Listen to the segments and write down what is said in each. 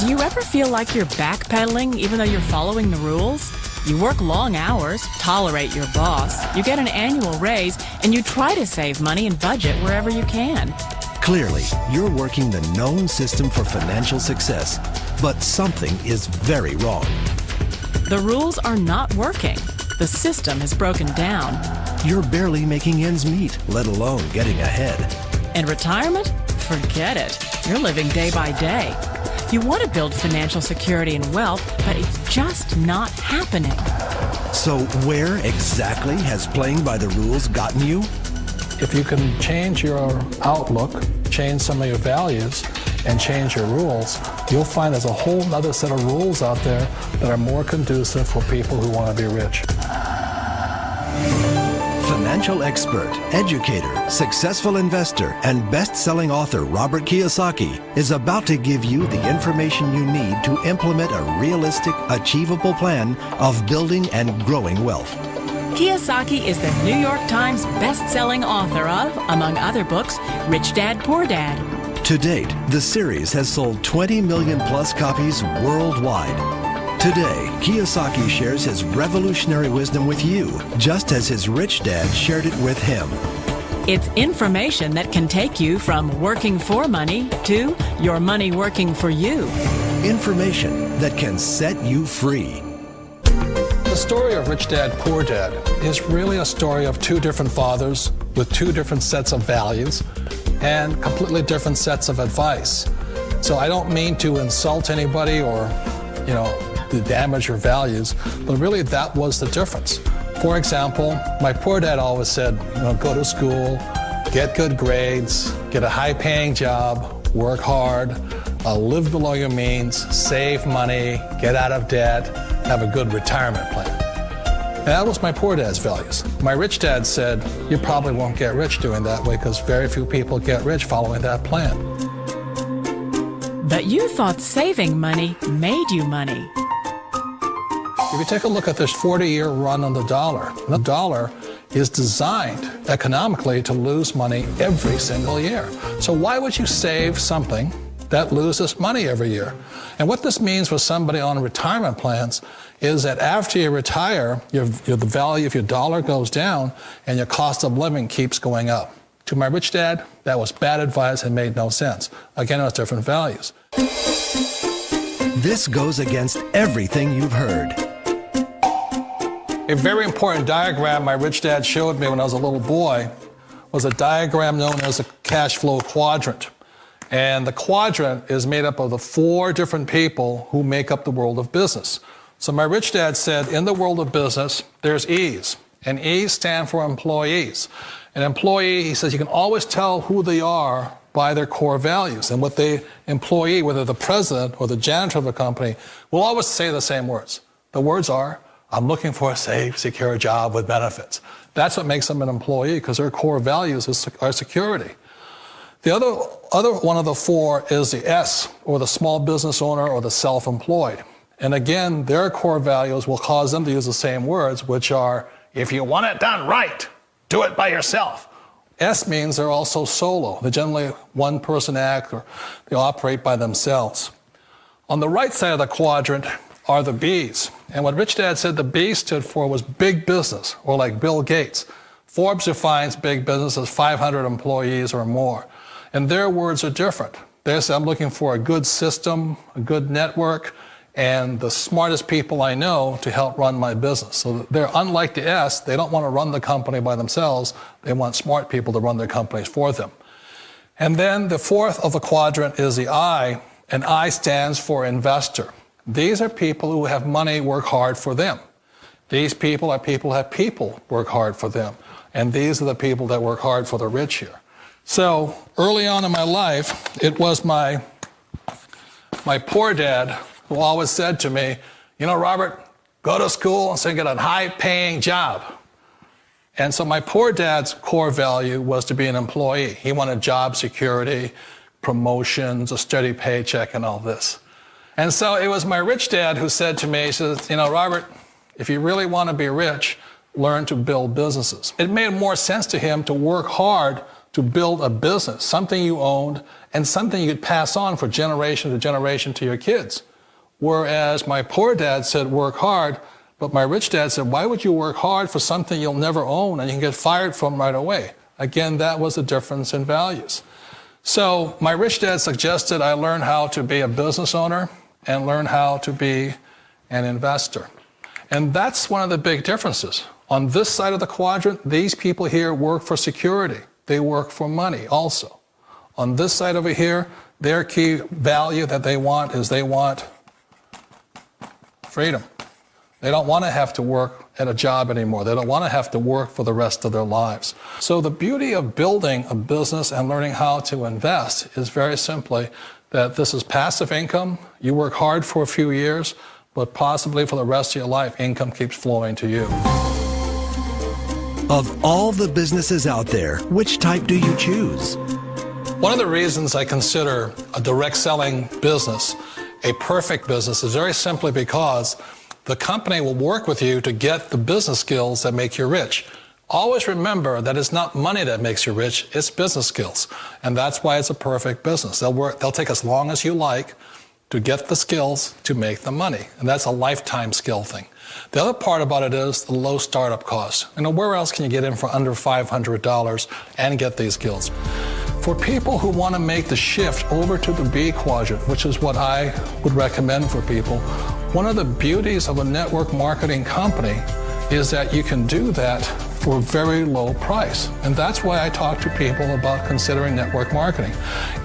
Do you ever feel like you're backpedaling even though you're following the rules? You work long hours, tolerate your boss, you get an annual raise, and you try to save money and budget wherever you can. Clearly, you're working the known system for financial success, but something is very wrong. The rules are not working. The system has broken down. You're barely making ends meet, let alone getting ahead. And retirement? Forget it. You're living day by day. You want to build financial security and wealth, but it's just not happening. So where exactly has playing by the rules gotten you? If you can change your outlook, change some of your values, and change your rules, you'll find there's a whole other set of rules out there that are more conducive for people who want to be rich. Financial expert, educator, successful investor, and best-selling author Robert Kiyosaki is about to give you the information you need to implement a realistic, achievable plan of building and growing wealth. Kiyosaki is the New York Times best-selling author of, among other books, Rich Dad, Poor Dad. To date, the series has sold 20 million plus copies worldwide. Today, Kiyosaki shares his revolutionary wisdom with you, just as his rich dad shared it with him. It's information that can take you from working for money to your money working for you. Information that can set you free. The story of Rich Dad, Poor Dad is really a story of two different fathers with two different sets of values and completely different sets of advice. So I don't mean to insult anybody or, to damage your values, but really that was the difference. For example, my poor dad always said, go to school, get good grades, get a high-paying job, work hard, live below your means, save money, get out of debt, have a good retirement plan. And that was my poor dad's values. My rich dad said, you probably won't get rich doing that way because very few people get rich following that plan. But you thought saving money made you money. If you take a look at this 40-year run on the dollar is designed economically to lose money every single year. So why would you save something that loses money every year? And what this means for somebody on retirement plans is that after you retire, the value of your dollar goes down and your cost of living keeps going up. To my rich dad, that was bad advice and made no sense. Again, it was different values. This goes against everything you've heard. A very important diagram my rich dad showed me when I was a little boy was a diagram known as a cash flow quadrant. And the quadrant is made up of the four different people who make up the world of business. So my rich dad said, in the world of business, there's E's. And E's stand for employees. An employee, he says, you can always tell who they are by their core values. And what the employee, whether the president or the janitor of the company, will always say the same words. The words are, I'm looking for a safe, secure job with benefits. That's what makes them an employee, because their core values are security. The other one of the four is the S, or the small business owner or the self-employed. And again, their core values will cause them to use the same words, which are, if you want it done right, do it by yourself. S means they're also solo. They're generally one-person act, or they operate by themselves. On the right side of the quadrant are the B's. And what Rich Dad said the B stood for was big business, or like Bill Gates. Forbes defines big business as 500 employees or more. And their words are different. They say, I'm looking for a good system, a good network, and the smartest people I know to help run my business. So they're unlike the S. They don't want to run the company by themselves. They want smart people to run their companies for them. And then the fourth of the quadrant is the I, and I stands for investor. These are people who have money work hard for them. These people are people who have people work hard for them. And these are the people that work hard for the rich here. So early on in my life, it was my poor dad who always said to me, Robert, go to school and get a high-paying job. And so my poor dad's core value was to be an employee. He wanted job security, promotions, a steady paycheck, and all this. And so it was my rich dad who said to me, he says, Robert, if you really want to be rich, learn to build businesses. It made more sense to him to work hard to build a business, something you owned and something you could pass on for generation to generation to your kids. Whereas my poor dad said, work hard, but my rich dad said, why would you work hard for something you'll never own and you can get fired from right away? Again, that was the difference in values. So my rich dad suggested I learn how to be a business owner and learn how to be an investor. And that's one of the big differences. On this side of the quadrant, these people here work for security. They work for money also. On this side over here, their key value that they want is they want freedom. They don't want to have to work at a job anymore. They don't want to have to work for the rest of their lives. So the beauty of building a business and learning how to invest is very simply that this is passive income. You work hard for a few years, but possibly for the rest of your life, income keeps flowing to you. Of all the businesses out there, which type do you choose? One of the reasons I consider a direct selling business a perfect business is very simply because the company will work with you to get the business skills that make you rich. Always remember that it's not money that makes you rich, it's business skills. And that's why it's a perfect business. They'll take as long as you like to get the skills to make the money. And that's a lifetime skill thing. The other part about it is the low startup cost. You know, where else can you get in for under $500 and get these skills? For people who want to make the shift over to the B quadrant, which is what I would recommend for people, one of the beauties of a network marketing company is that you can do that for a very low price. And that's why I talk to people about considering network marketing.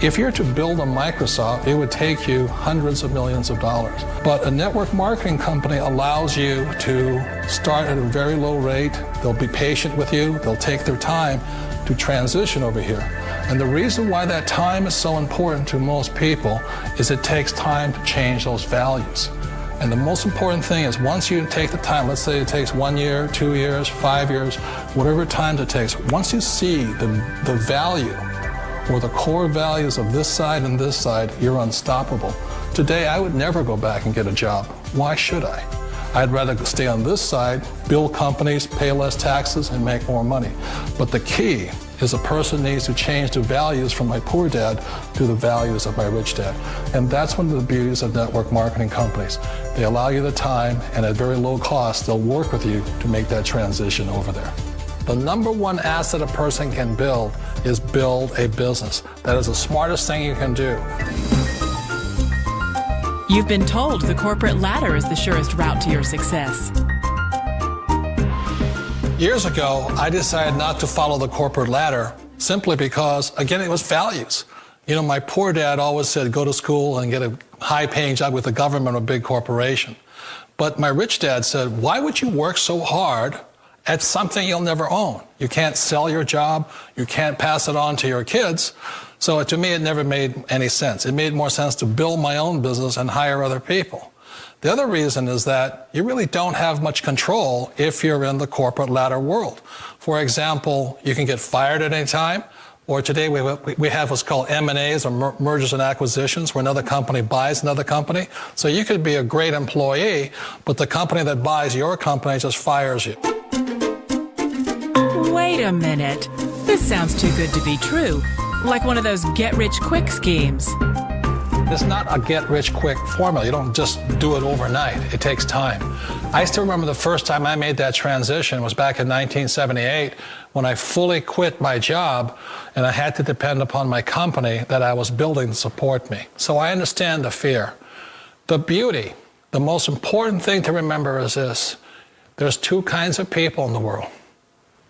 If you're to build a Microsoft, it would take you hundreds of millions of dollars. But a network marketing company allows you to start at a very low rate. They'll be patient with you. They'll take their time to transition over here. And the reason why that time is so important to most people is it takes time to change those values. And the most important thing is once you take the time, let's say it takes 1 year, 2 years, 5 years, whatever time it takes, once you see the value or the core values of this side and this side, you're unstoppable. Today, I would never go back and get a job. Why should I? I'd rather stay on this side, build companies, pay less taxes, and make more money. But the key is a person needs to change the values from my poor dad to the values of my rich dad. And that's one of the beauties of network marketing companies. They allow you the time, and at very low cost, they'll work with you to make that transition over there. The number one asset a person can build is build a business. That is the smartest thing you can do. You've been told the corporate ladder is the surest route to your success. Years ago, I decided not to follow the corporate ladder simply because, again, it was values. You know, my poor dad always said, go to school and get a high-paying job with the government or a big corporation. But my rich dad said, why would you work so hard at something you'll never own? You can't sell your job. You can't pass it on to your kids. So to me, it never made any sense. It made more sense to build my own business and hire other people. The other reason is that you really don't have much control if you're in the corporate ladder world. For example, you can get fired at any time, or today we have what's called M&As, or mergers and acquisitions, where another company buys another company. So you could be a great employee, but the company that buys your company just fires you. Wait a minute. This sounds too good to be true. Like one of those get-rich-quick schemes. It's not a get-rich-quick formula. You don't just do it overnight. It takes time. I still remember the first time I made that transition was back in 1978 when I fully quit my job and I had to depend upon my company that I was building to support me. So I understand the fear. The beauty, the most important thing to remember is this. There's two kinds of people in the world.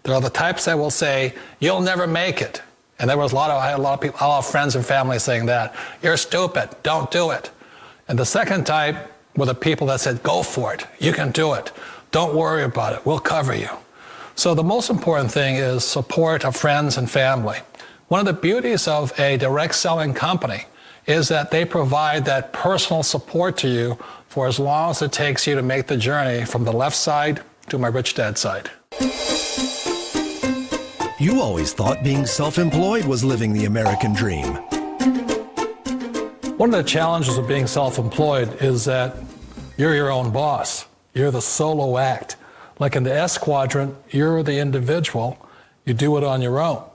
There are the types that will say, you'll never make it. And I had a lot of people, a lot of friends and family saying that. You're stupid, don't do it. And the second type were the people that said, go for it, you can do it. Don't worry about it, we'll cover you. So the most important thing is support of friends and family. One of the beauties of a direct selling company is that they provide that personal support to you for as long as it takes you to make the journey from the left side to my rich dad side. You always thought being self-employed was living the American dream. One of the challenges of being self-employed is that you're your own boss. You're the solo act. Like in the S quadrant, you're the individual. You do it on your own.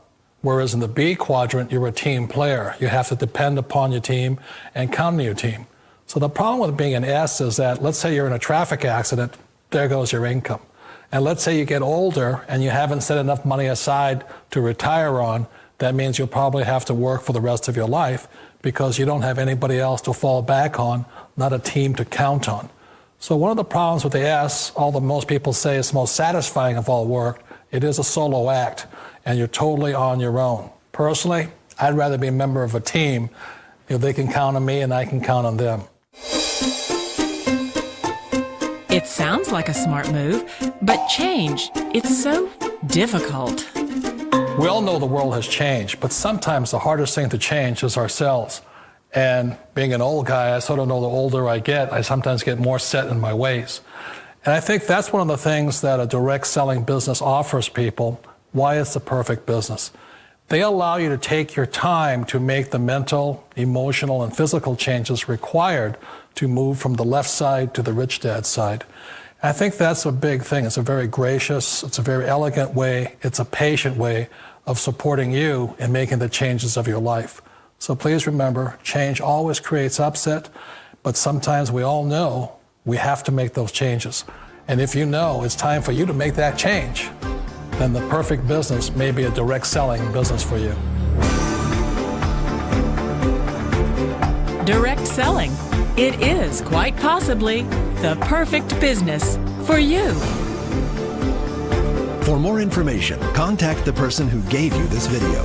Whereas in the B quadrant, you're a team player. You have to depend upon your team and count on your team. So the problem with being an S is that, let's say you're in a traffic accident, there goes your income. And let's say you get older and you haven't set enough money aside to retire on, that means you'll probably have to work for the rest of your life because you don't have anybody else to fall back on, not a team to count on. So one of the problems with the S, although most people say it's the most satisfying of all work, it is a solo act, and you're totally on your own. Personally, I'd rather be a member of a team. You know, they can count on me and I can count on them. It sounds like a smart move, but change, it's so difficult. We all know the world has changed, but sometimes the hardest thing to change is ourselves. And being an old guy, I sort of know the older I get, I sometimes get more set in my ways. And I think that's one of the things that a direct selling business offers people, why it's the perfect business. They allow you to take your time to make the mental, emotional, and physical changes required to move from the left side to the rich dad side. I think that's a big thing. It's a very gracious, it's a very elegant way, it's a patient way of supporting you in making the changes of your life. So please remember, change always creates upset, but sometimes we all know we have to make those changes. And if you know it's time for you to make that change, then the perfect business may be a direct selling business for you. Direct selling. It is quite possibly the perfect business for you. For more information, contact the person who gave you this video.